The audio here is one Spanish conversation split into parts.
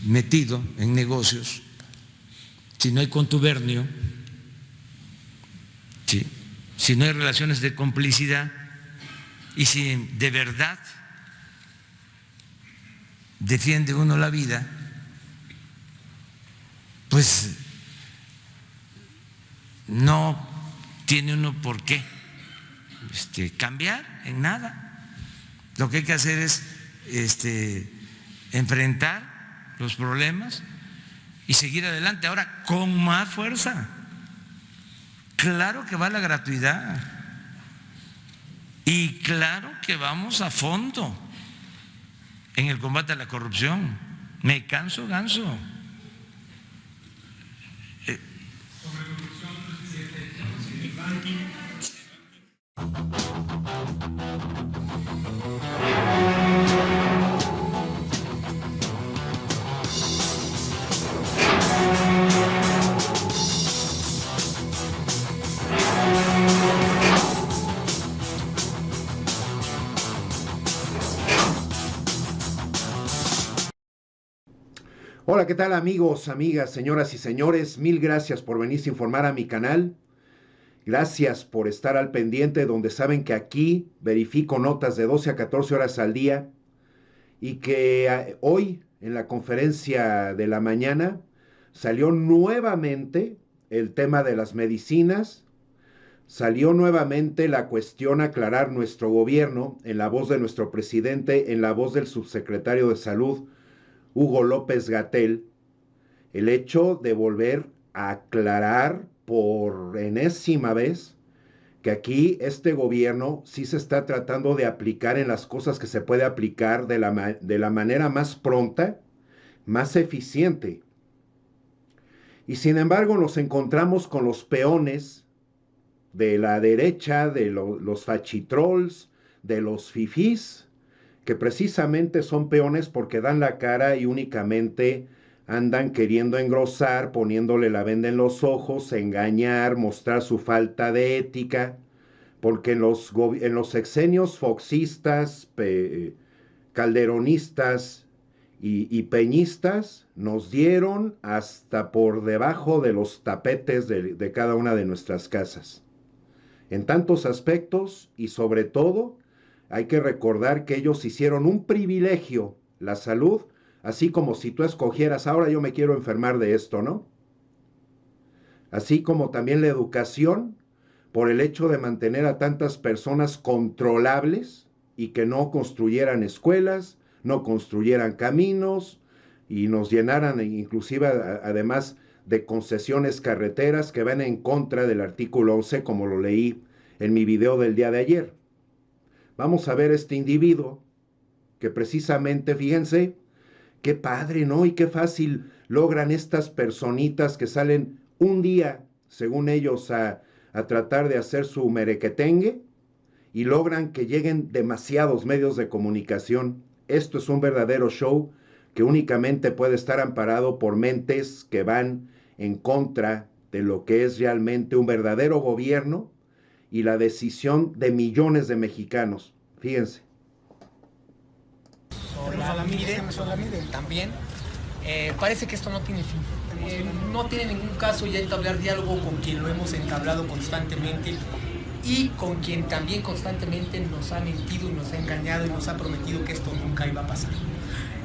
metido en negocios, si no hay contubernio, ¿sí?, si no hay relaciones de complicidad y si de verdad defiende uno la vida, pues no tiene uno por qué cambiar en nada. Lo que hay que hacer es enfrentar los problemas y seguir adelante, ahora con más fuerza. Claro que va la gratuidad y claro que vamos a fondo en el combate a la corrupción. Me canso ganso. Sobre corrupción, presidente, Hola, ¿qué tal amigos, amigas, señoras y señores? Mil gracias por venirse a informar a mi canal. Gracias por estar al pendiente, donde saben que aquí verifico notas de 12 a 14 horas al día y que hoy en la conferencia de la mañana salió nuevamente el tema de las medicinas, salió nuevamente la cuestión a aclarar nuestro gobierno en la voz de nuestro presidente, en la voz del subsecretario de Salud, Hugo López-Gatell, el hecho de volver a aclarar por enésima vez que aquí este gobierno sí se está tratando de aplicar en las cosas que se puede aplicar de la manera más pronta, más eficiente. Y sin embargo nos encontramos con los peones de la derecha, de los fachitrolls, de los fifís, que precisamente son peones porque dan la cara y únicamente andan queriendo engrosar, poniéndole la venda en los ojos, engañar, mostrar su falta de ética, porque en los sexenios foxistas, calderonistas y peñistas nos dieron hasta por debajo de los tapetes de cada una de nuestras casas. En tantos aspectos y sobre todo, hay que recordar que ellos hicieron un privilegio la salud, así como si tú escogieras, ahora yo me quiero enfermar de esto, ¿no? Así como también la educación, por el hecho de mantener a tantas personas controlables y que no construyeran escuelas, no construyeran caminos y nos llenaran inclusive además de concesiones carreteras que van en contra del artículo 11, como lo leí en mi video del día de ayer. Vamos a ver este individuo que precisamente, fíjense, qué padre, ¿no? Y qué fácil logran estas personitas que salen un día, según ellos, a tratar de hacer su merequetengue y logran que lleguen demasiados medios de comunicación. Esto es un verdadero show que únicamente puede estar amparado por mentes que van en contra de lo que es realmente un verdadero gobierno y la decisión de millones de mexicanos. Fíjense. Solamide también. Parece que esto no tiene fin. No tiene ningún caso ya entablar diálogo con quien lo hemos entablado constantemente y con quien también constantemente nos ha mentido y nos ha engañado y nos ha prometido que esto nunca iba a pasar.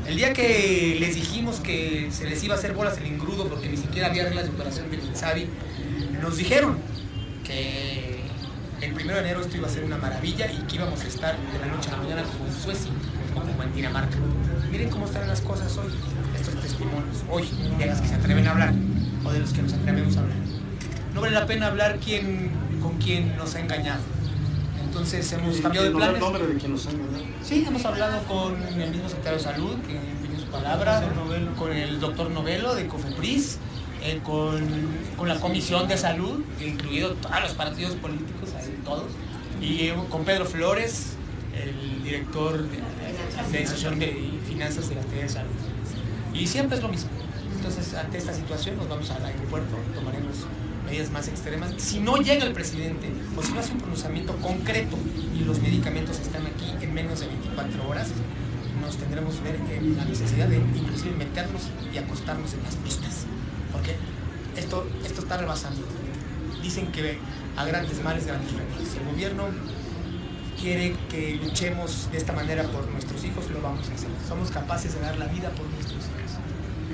El día que les dijimos que se les iba a hacer bolas el engrudo porque ni siquiera había reglas de operación del INSABI, nos dijeron que el 1 de enero esto iba a ser una maravilla y que íbamos a estar de la noche a la mañana como en Suecia o como en Dinamarca. Miren cómo están las cosas hoy, estos testimonios, hoy, de las que se atreven a hablar o de los que nos atrevemos a hablar. No vale la pena hablar con quién nos ha engañado. Entonces hemos cambiado de planes. ¿El nombre de quien nos ha engañado? Sí, hemos hablado con el mismo secretario de Salud, que tiene su palabra, con el doctor Novelo de COFEPRIS, con la Comisión de Salud, incluido todos los partidos políticos, todos, y con Pedro Flores, el director de Administración y Finanzas de la Secretaría de Salud. Y siempre es lo mismo. Entonces, ante esta situación, nos vamos al aeropuerto, tomaremos medidas más extremas. Si no llega el presidente, o si no hace un pronunciamiento concreto y los medicamentos están aquí en menos de 24 horas, nos tendremos que ver en la necesidad de inclusive meternos y acostarnos en las pistas, porque esto está rebasando. Dicen que a grandes males, grandes remedios. Si el gobierno quiere que luchemos de esta manera por nuestros hijos, lo vamos a hacer. Somos capaces de dar la vida por nuestros hijos.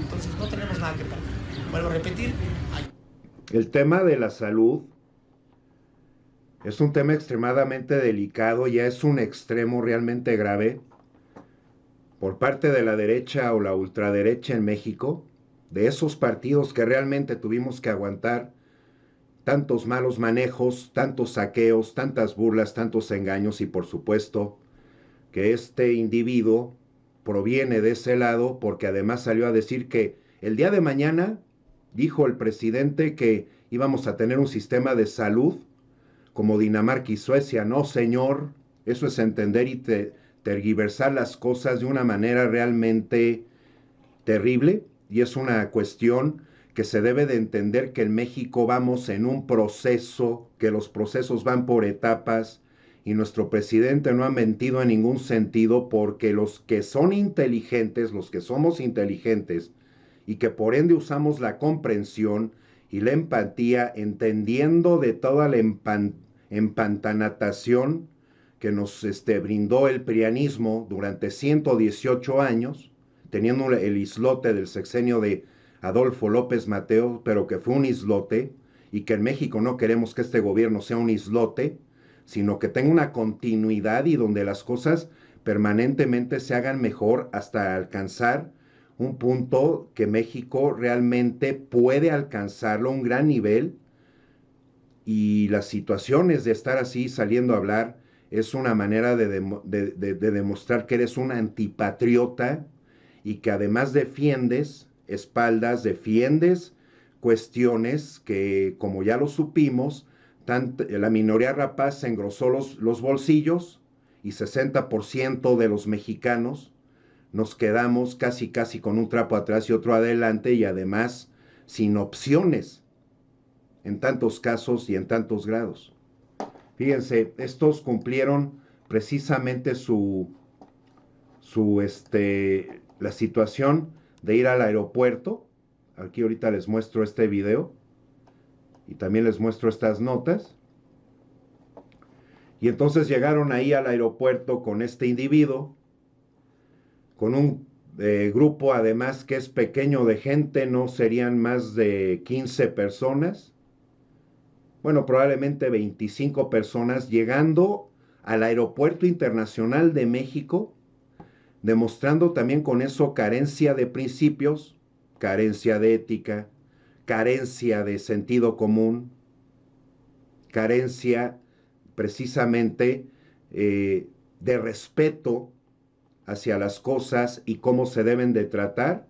Entonces no tenemos nada que perder. Vuelvo a repetir. El tema de la salud es un tema extremadamente delicado, ya es un extremo realmente grave por parte de la derecha o la ultraderecha en México, de esos partidos que realmente tuvimos que aguantar tantos malos manejos, tantos saqueos, tantas burlas, tantos engaños, y por supuesto que este individuo proviene de ese lado, porque además salió a decir que el día de mañana, dijo el presidente, que íbamos a tener un sistema de salud como Dinamarca y Suecia. No, señor, eso es entender y tergiversar las cosas de una manera realmente terrible, y es una cuestión que se debe de entender que en México vamos en un proceso, que los procesos van por etapas, y nuestro presidente no ha mentido en ningún sentido, porque los que son inteligentes, los que somos inteligentes, y que por ende usamos la comprensión y la empatía, entendiendo de toda la empantanatación que nos brindó el prianismo durante 118 años, teniendo el islote del sexenio de Adolfo López Mateos, pero que fue un islote, y que en México no queremos que este gobierno sea un islote, sino que tenga una continuidad y donde las cosas permanentemente se hagan mejor hasta alcanzar un punto que México realmente puede alcanzarlo, un gran nivel. Y las situaciones de estar así saliendo a hablar es una manera de demostrar que eres un antipatriota, y que además defiendes espaldas, defiendes cuestiones que, como ya lo supimos, la minoría rapaz se engrosó los bolsillos, y 60% de los mexicanos nos quedamos casi con un trapo atrás y otro adelante, y además sin opciones en tantos casos y en tantos grados. Fíjense, estos cumplieron precisamente la situación de ir al aeropuerto. Aquí ahorita les muestro este video y también les muestro estas notas. Y entonces llegaron ahí al aeropuerto con este individuo, con un grupo además que es pequeño de gente, no serían más de 15 personas, bueno, probablemente 25 personas, llegando al Aeropuerto Internacional de México, demostrando también con eso carencia de principios, carencia de ética, carencia de sentido común, carencia precisamente de respeto hacia las cosas y cómo se deben de tratar,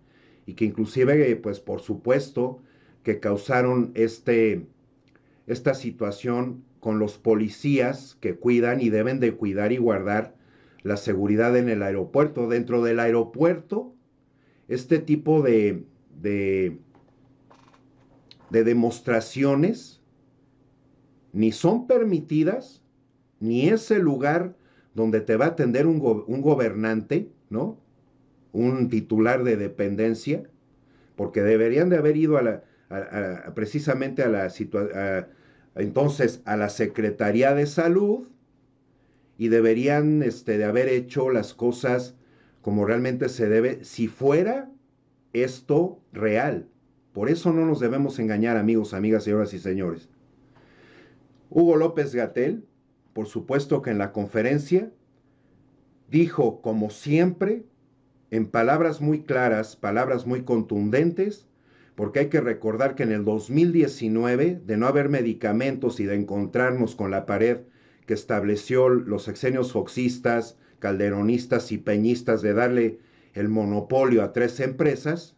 y que inclusive, pues por supuesto, que causaron esta situación con los policías que cuidan y deben de cuidar y guardar la seguridad en el aeropuerto. Dentro del aeropuerto, este tipo de demostraciones ni son permitidas, ni es el lugar donde te va a atender un gobernante, ¿no? Un titular de dependencia, porque deberían de haber ido precisamente entonces a la Secretaría de Salud, y deberían de haber hecho las cosas como realmente se debe, si fuera esto real. Por eso no nos debemos engañar, amigos, amigas, señoras y señores. Hugo López-Gatell, por supuesto que en la conferencia, dijo, como siempre, en palabras muy claras, palabras muy contundentes, porque hay que recordar que en el 2019, de no haber medicamentos y de encontrarnos con la pared que estableció los sexenios foxistas, calderonistas y peñistas, de darle el monopolio a 3 empresas,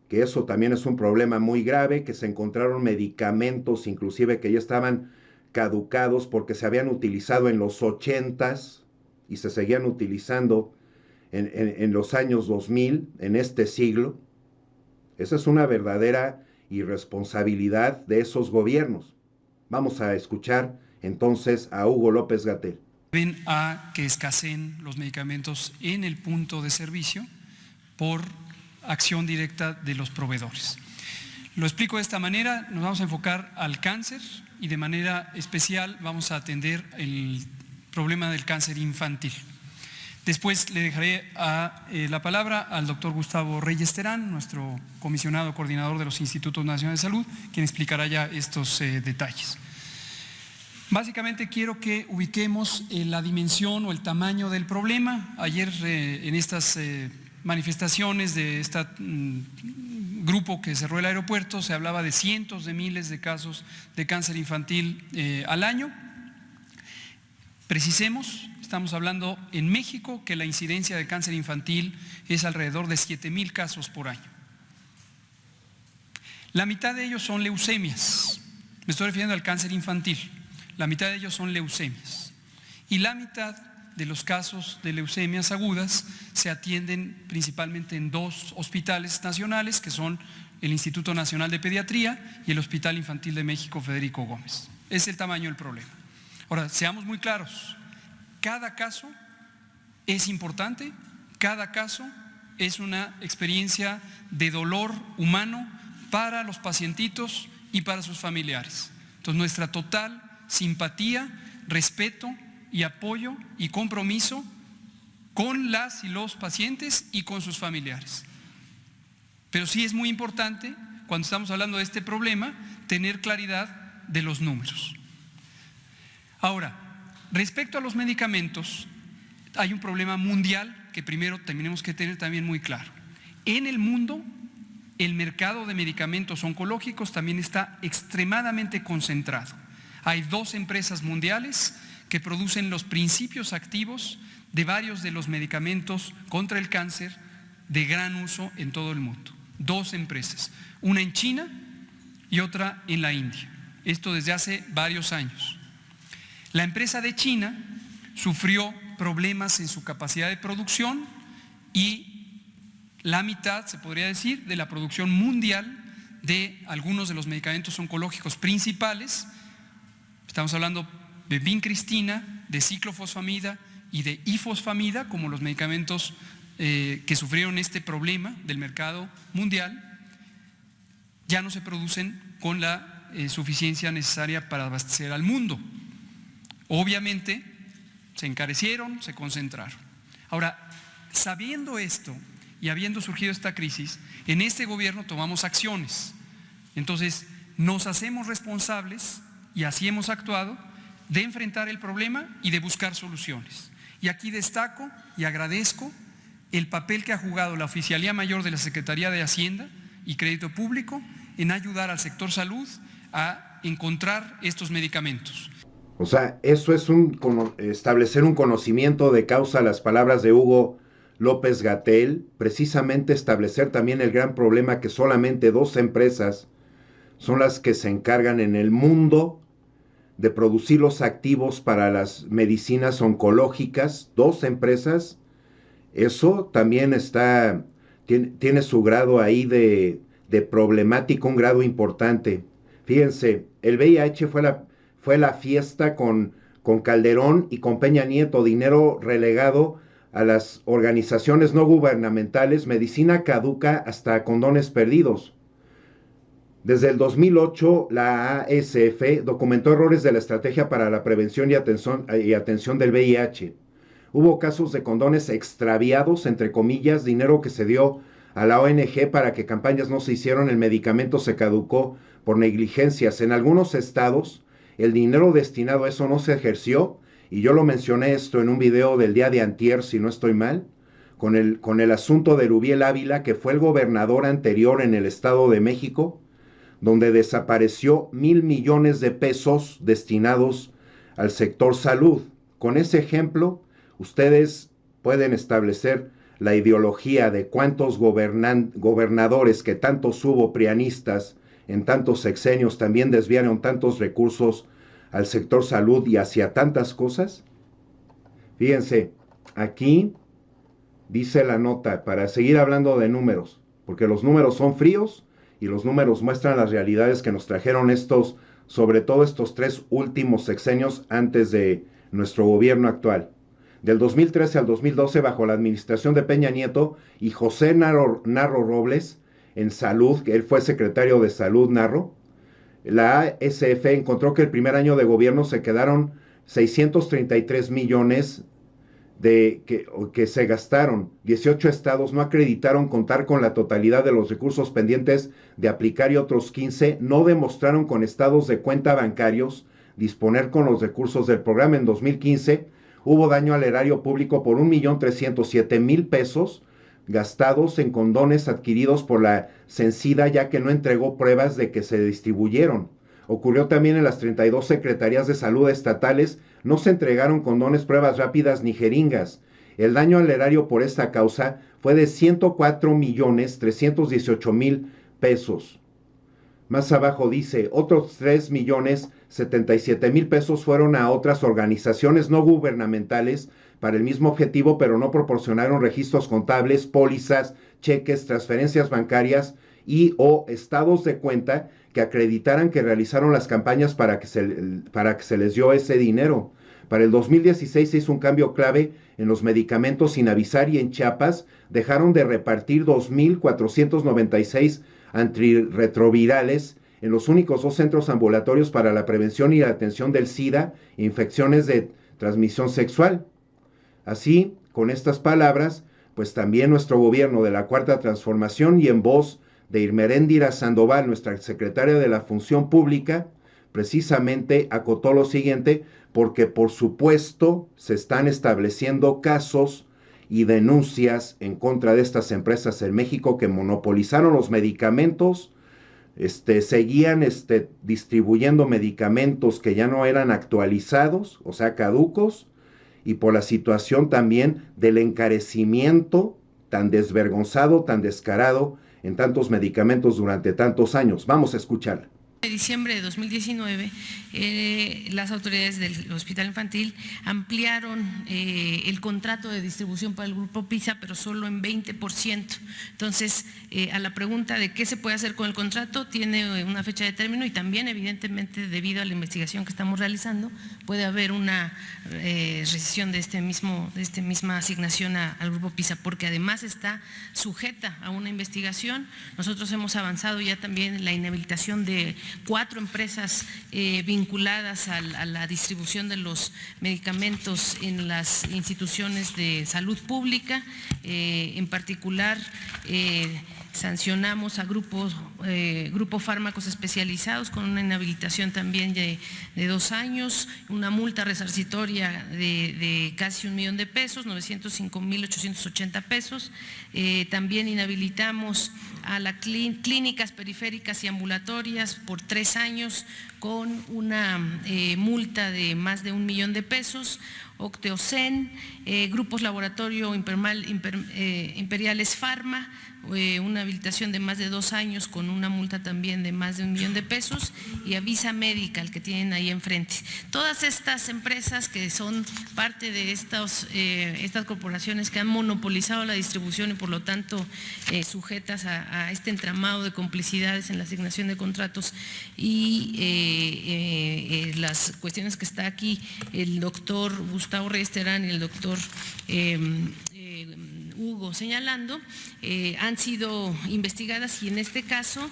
que eso también es un problema muy grave, que se encontraron medicamentos inclusive que ya estaban caducados porque se habían utilizado en los 80s y se seguían utilizando en los años 2000, en este siglo. Esa es una verdadera irresponsabilidad de esos gobiernos. Vamos a escuchar entonces a Hugo López-Gatell. ven a que escaseen los medicamentos en el punto de servicio por acción directa de los proveedores. Lo explico de esta manera: nos vamos a enfocar al cáncer y de manera especial vamos a atender el problema del cáncer infantil. Después le dejaré la palabra al doctor Gustavo Reyes Terán, nuestro comisionado coordinador de los Institutos Nacionales de Salud, quien explicará ya estos detalles. Básicamente quiero que ubiquemos la dimensión o el tamaño del problema. Ayer en estas manifestaciones de este grupo que cerró el aeropuerto se hablaba de cientos de miles de casos de cáncer infantil al año. Precisemos, estamos hablando en México que la incidencia de cáncer infantil es alrededor de 7,000 casos por año. La mitad de ellos son leucemias, me estoy refiriendo al cáncer infantil. La mitad de ellos son leucemias y la mitad de los casos de leucemias agudas se atienden principalmente en 2 hospitales nacionales, que son el Instituto Nacional de Pediatría y el Hospital Infantil de México Federico Gómez. Es el tamaño del problema. Ahora, seamos muy claros, cada caso es importante, cada caso es una experiencia de dolor humano para los pacientitos y para sus familiares. Entonces, nuestra total simpatía, respeto y apoyo y compromiso con las y los pacientes y con sus familiares. Pero sí es muy importante, cuando estamos hablando de este problema, tener claridad de los números. Ahora, respecto a los medicamentos, hay un problema mundial que primero tenemos que tener también muy claro. En el mundo, el mercado de medicamentos oncológicos también está extremadamente concentrado. Hay 2 empresas mundiales que producen los principios activos de varios de los medicamentos contra el cáncer de gran uso en todo el mundo. 2 empresas, una en China y otra en la India. Esto desde hace varios años. La empresa de China sufrió problemas en su capacidad de producción y la mitad, se podría decir, de la producción mundial de algunos de los medicamentos oncológicos principales. Estamos hablando de vincristina, de ciclofosfamida y de ifosfamida como los medicamentos que sufrieron este problema del mercado mundial. Ya no se producen con la suficiencia necesaria para abastecer al mundo. Obviamente se encarecieron, se concentraron. Ahora, sabiendo esto y habiendo surgido esta crisis, en este gobierno tomamos acciones. Entonces, nos hacemos responsables, y así hemos actuado, de enfrentar el problema y de buscar soluciones. Y aquí destaco y agradezco el papel que ha jugado la Oficialía Mayor de la Secretaría de Hacienda y Crédito Público en ayudar al sector salud a encontrar estos medicamentos. O sea, eso es establecer un conocimiento de causa, las palabras de Hugo López-Gatell, precisamente establecer también el gran problema que solamente 2 empresas son las que se encargan en el mundo de producir los activos para las medicinas oncológicas, 2 empresas. Eso también tiene su grado ahí de problemático, un grado importante. Fíjense, el VIH fue la fiesta con Calderón y con Peña Nieto, dinero relegado a las organizaciones no gubernamentales, medicina caduca hasta condones perdidos. Desde el 2008, la ASF documentó errores de la estrategia para la prevención y atención del VIH. Hubo casos de condones extraviados, entre comillas, dinero que se dio a la ONG para que campañas no se hicieron, el medicamento se caducó por negligencias. En algunos estados, el dinero destinado a eso no se ejerció, y yo lo mencioné esto en un video del día de antier, si no estoy mal, con el asunto de Rubiel Ávila, que fue el gobernador anterior en el Estado de México, donde desapareció 1,000 millones de pesos destinados al sector salud. Con ese ejemplo, ustedes pueden establecer la ideología de cuántos gobernadores que tantos hubo prianistas en tantos sexenios también desviaron tantos recursos al sector salud y hacia tantas cosas. Fíjense, aquí dice la nota, para seguir hablando de números, porque los números son fríos y los números muestran las realidades que nos trajeron sobre todo estos 3 últimos sexenios antes de nuestro gobierno actual. Del 2013 al 2012, bajo la administración de Peña Nieto y José Narro Robles, en salud, que él fue secretario de salud, Narro, la ASF encontró que el primer año de gobierno se quedaron 633 millones que se gastaron. 18 estados no acreditaron contar con la totalidad de los recursos pendientes de aplicar y otros 15 no demostraron con estados de cuenta bancarios disponer con los recursos del programa. En 2015 hubo daño al erario público por 1.307.000 pesos gastados en condones adquiridos por la Cencida, ya que no entregó pruebas de que se distribuyeron. Ocurrió también en las 32 secretarías de salud estatales, no se entregaron condones, pruebas rápidas ni jeringas. El daño al erario por esta causa fue de 104.318.000 pesos. Más abajo dice, otros 3.077.000 pesos fueron a otras organizaciones no gubernamentales para el mismo objetivo, pero no proporcionaron registros contables, pólizas, cheques, transferencias bancarias y o estados de cuenta que acreditaran que realizaron las campañas para que se les dio ese dinero. Para el 2016 se hizo un cambio clave en los medicamentos sin avisar y en Chiapas dejaron de repartir 2.496 antirretrovirales en los únicos 2 centros ambulatorios para la prevención y la atención del SIDA e infecciones de transmisión sexual. Así, con estas palabras, pues también nuestro gobierno de la Cuarta Transformación y en voz de Irmeréndira Sandoval, nuestra secretaria de la Función Pública, precisamente acotó lo siguiente, porque por supuesto se están estableciendo casos y denuncias en contra de estas empresas en México que monopolizaron los medicamentos, seguían distribuyendo medicamentos que ya no eran actualizados, o sea, caducos, y por la situación también del encarecimiento tan desvergonzado, tan descarado en tantos medicamentos durante tantos años. Vamos a escucharla. En diciembre de 2019, las autoridades del Hospital Infantil ampliaron el contrato de distribución para el Grupo PISA, pero solo en 20%. Entonces, a la pregunta de qué se puede hacer con el contrato, tiene una fecha de término y también, evidentemente, debido a la investigación que estamos realizando, puede haber una rescisión de esta misma asignación al Grupo PISA, porque además está sujeta a una investigación. Nosotros hemos avanzado ya también en la inhabilitación de 4 empresas vinculadas a la distribución de los medicamentos en las instituciones de salud pública. En particular, sancionamos a Grupo Fármacos Especializados con una inhabilitación también de 2 años, una multa resarcitoria de casi 1 millón de pesos, 905.880 pesos. También inhabilitamos a las clínicas periféricas y ambulatorias por 3 años con una multa de más de 1 millón de pesos. Octeocen, Grupos Laboratorio Imperiales Pharma, una habilitación de más de 2 años con una multa también de más de 1 millón de pesos, y Avisa Medical, que tienen ahí enfrente. Todas estas empresas que son parte de estas corporaciones que han monopolizado la distribución y por lo tanto sujetas a este entramado de complicidades en la asignación de contratos y las cuestiones que está aquí el doctor Gustavo Reyes Terán y el doctor Hugo señalando, han sido investigadas y en este caso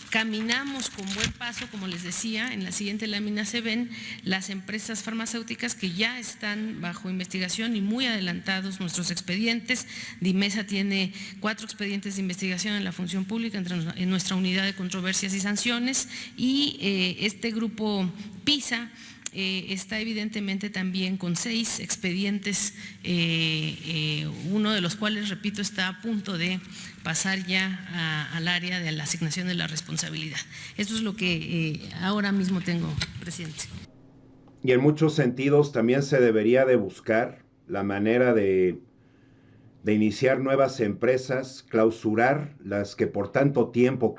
caminamos con buen paso, como les decía, en la siguiente lámina se ven las empresas farmacéuticas que ya están bajo investigación y muy adelantados nuestros expedientes. Dimesa tiene 4 expedientes de investigación en la función pública en nuestra unidad de controversias y sanciones, y este grupo PISA está evidentemente también con 6 expedientes, uno de los cuales, repito, está a punto de pasar ya al área de la asignación de la responsabilidad. Esto es lo que ahora mismo tengo, presidente. Y en muchos sentidos también se debería de buscar la manera de iniciar nuevas empresas, clausurar las que por tanto tiempo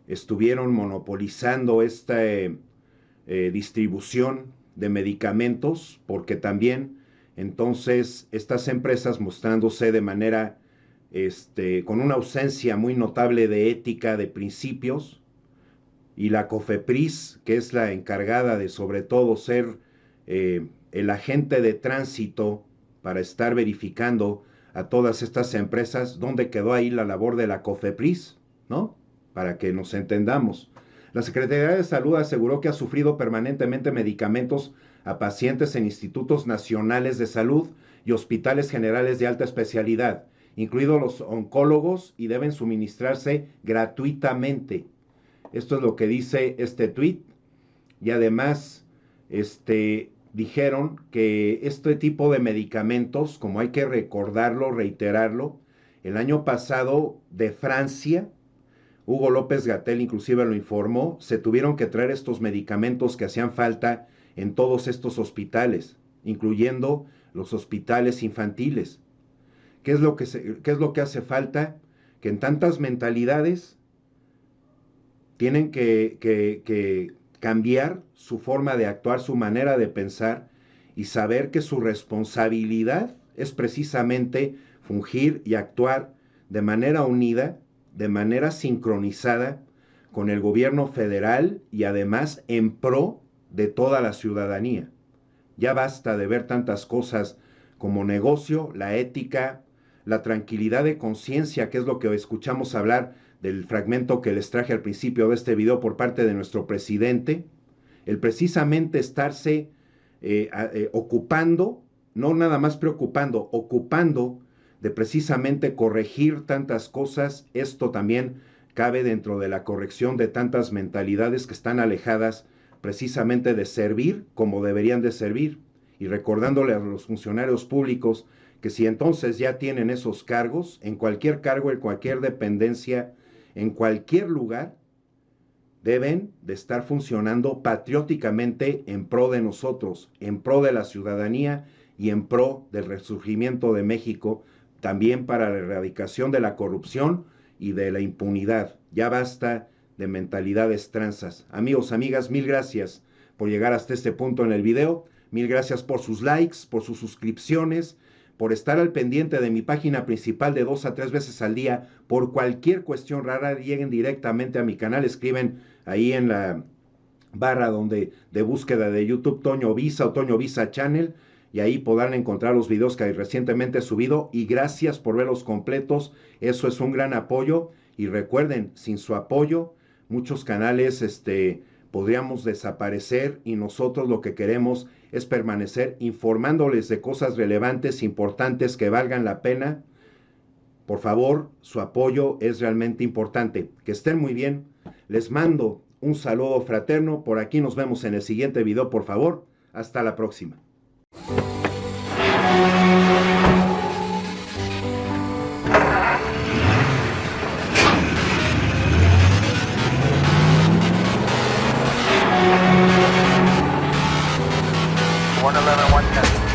estuvieron monopolizando esta distribución de medicamentos, porque también entonces estas empresas, mostrándose de manera con una ausencia muy notable de ética, de principios, y la COFEPRIS, que es la encargada de sobre todo ser el agente de tránsito para estar verificando a todas estas empresas, ¿dónde quedó ahí la labor de la COFEPRIS? ¿No? Para que nos entendamos. La Secretaría de Salud aseguró que ha sufrido permanentemente medicamentos a pacientes en institutos nacionales de salud y hospitales generales de alta especialidad, incluidos los oncólogos, y deben suministrarse gratuitamente. Esto es lo que dice este tuit, y además dijeron que este tipo de medicamentos, como hay que recordarlo, reiterarlo, el año pasado de Francia, Hugo López-Gatell inclusive lo informó, se tuvieron que traer estos medicamentos que hacían falta en todos estos hospitales, incluyendo los hospitales infantiles. ¿Qué es lo que hace falta? Que en tantas mentalidades tienen que cambiar su forma de actuar, su manera de pensar, y saber que su responsabilidad es precisamente fungir y actuar de manera unida, de manera sincronizada con el gobierno federal y además en pro de toda la ciudadanía. Ya basta de ver tantas cosas como negocio, la ética, la tranquilidad de conciencia, que es lo que escuchamos hablar del fragmento que les traje al principio de este video por parte de nuestro presidente, el precisamente estarse ocupando, no nada más preocupando, ocupando de precisamente corregir tantas cosas. Esto también cabe dentro de la corrección de tantas mentalidades que están alejadas precisamente de servir como deberían de servir, y recordándole a los funcionarios públicos que si entonces ya tienen esos cargos, en cualquier cargo, en cualquier dependencia, en cualquier lugar, deben de estar funcionando patrióticamente en pro de nosotros, en pro de la ciudadanía y en pro del resurgimiento de México, también para la erradicación de la corrupción y de la impunidad. Ya basta de mentalidades transas. Amigos, amigas, mil gracias por llegar hasta este punto en el video. Mil gracias por sus likes, por sus suscripciones, por estar al pendiente de mi página principal de 2 a 3 veces al día. Por cualquier cuestión rara, lleguen directamente a mi canal, escriben ahí en la barra de búsqueda de YouTube Toño Visa o Toño Visa Channel, y ahí podrán encontrar los videos que recientemente he subido, y gracias por verlos completos. Eso es un gran apoyo, y recuerden, sin su apoyo muchos canales podríamos desaparecer, y nosotros lo que queremos es permanecer informándoles de cosas relevantes, importantes, que valgan la pena. Por favor, su apoyo es realmente importante. Que estén muy bien. Les mando un saludo fraterno. Por aquí nos vemos en el siguiente video, por favor. Hasta la próxima. One 11, 110.